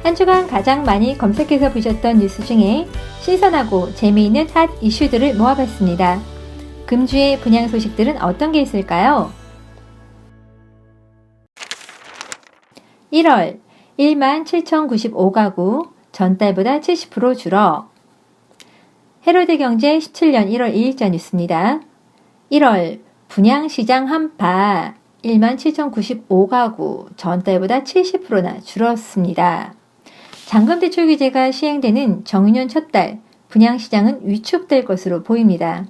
한 주간 가장 많이 검색해서 보셨던 뉴스 중에 신선하고 재미있는 핫 이슈들을 모아봤습니다. 금주의 분양 소식들은 어떤 게 있을까요? 1월 17,095가구, 전달보다 70% 줄어. 헤럴드경제 17년 1월 2일자 뉴스입니다. 1월 분양시장 한파 17,095가구, 전달보다 70%나 줄었습니다. 잔금대출 규제가 시행되는 정유년 첫 달, 분양시장은 위축될 것으로 보입니다.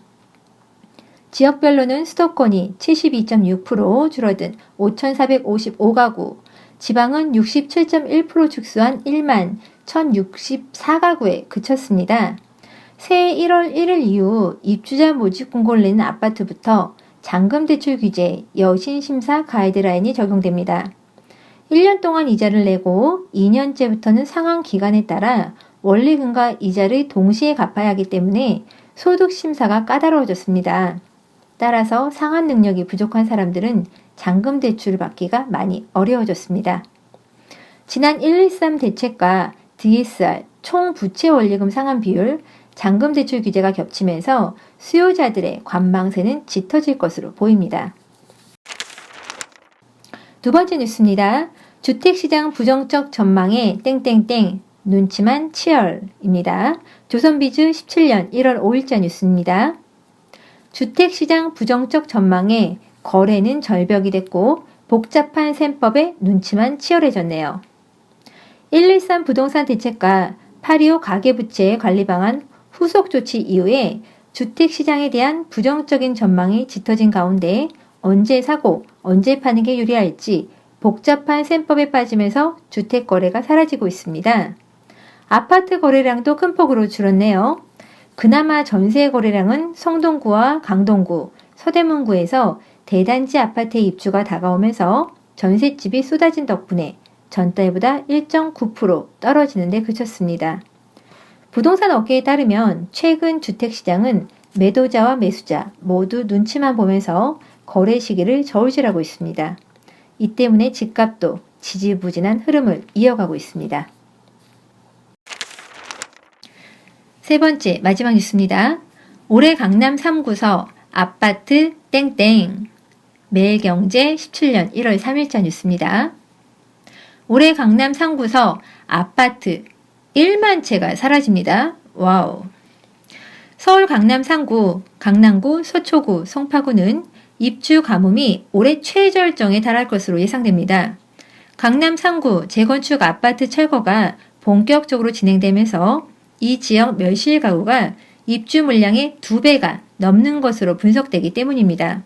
지역별로는 수도권이 72.6% 줄어든 5,455가구, 지방은 67.1% 축소한 1만 1,064가구에 그쳤습니다. 새해 1월 1일 이후 입주자 모집 공고를 내는 아파트부터 잔금대출 규제, 여신심사 가이드라인이 적용됩니다. 1년 동안 이자를 내고 2년째부터는 상환 기간에 따라 원리금과 이자를 동시에 갚아야 하기 때문에 소득심사가 까다로워졌습니다. 따라서 상환 능력이 부족한 사람들은 잔금대출을 받기가 많이 어려워졌습니다. 지난 113 대책과 DSR 총 부채 원리금 상환 비율, 잔금대출 규제가 겹치면서 수요자들의 관망세는 짙어질 것으로 보입니다. 두 번째 뉴스입니다. 주택시장 부정적 전망에 땡땡땡 눈치만 치열입니다. 조선비즈 17년 1월 5일자 뉴스입니다. 주택시장 부정적 전망에 거래는 절벽이 됐고 복잡한 셈법에 눈치만 치열해졌네요. 113 부동산 대책과 825 가계부채 관리 방안 후속 조치 이후에 주택시장에 대한 부정적인 전망이 짙어진 가운데 언제 사고 언제 파는 게 유리할지 복잡한 셈법에 빠지면서 주택 거래가 사라지고 있습니다. 아파트 거래량도 큰 폭으로 줄었네요. 그나마 전세 거래량은 성동구와 강동구, 서대문구에서 대단지 아파트의 입주가 다가오면서 전셋집이 쏟아진 덕분에 전달보다 1.9% 떨어지는 데 그쳤습니다. 부동산 업계에 따르면 최근 주택시장은 매도자와 매수자 모두 눈치만 보면서 거래 시기를 저울질하고 있습니다. 이 때문에 집값도 지지부진한 흐름을 이어가고 있습니다. 세 번째, 마지막 뉴스입니다. 올해 강남 3구서 아파트 땡땡. 매일경제 17년 1월 3일자 뉴스입니다. 올해 강남 3구서 아파트 1만 채가 사라집니다. 와우. 서울 강남 3구, 강남구, 서초구, 송파구는 입주 가뭄이 올해 최절정에 달할 것으로 예상됩니다. 강남 3구 재건축 아파트 철거가 본격적으로 진행되면서 이 지역 멸실 가구가 입주 물량의 2배가 넘는 것으로 분석되기 때문입니다.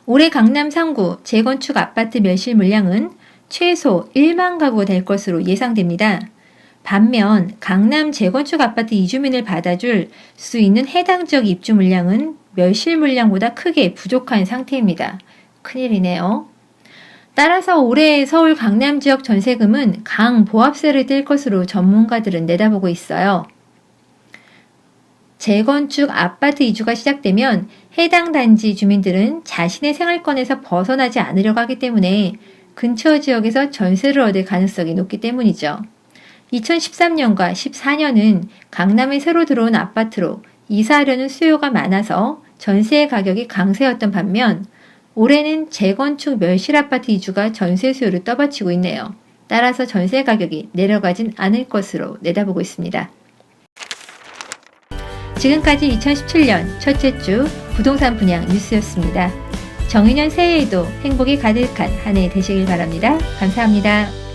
올해 강남 3구 재건축 아파트 멸실 물량은 최소 1만 가구가 될 것으로 예상됩니다. 반면 강남 재건축 아파트 이주민을 받아줄 수 있는 해당 지역 입주 물량은 멸실 물량보다 크게 부족한 상태입니다. 큰일이네요. 따라서 올해 서울 강남 지역 전세금은 강보합세를 띨 것으로 전문가들은 내다보고 있어요. 재건축 아파트 이주가 시작되면 해당 단지 주민들은 자신의 생활권에서 벗어나지 않으려고 하기 때문에 근처 지역에서 전세를 얻을 가능성이 높기 때문이죠. 2013년과 14년은 강남에 새로 들어온 아파트로 이사하려는 수요가 많아서 전세 가격이 강세였던 반면 올해는 재건축 멸실 아파트 이주가 전세 수요를 떠받치고 있네요. 따라서 전세 가격이 내려가진 않을 것으로 내다보고 있습니다. 지금까지 2017년 첫째 주 부동산 분양 뉴스였습니다. 정유년 새해에도 행복이 가득한 한 해 되시길 바랍니다. 감사합니다.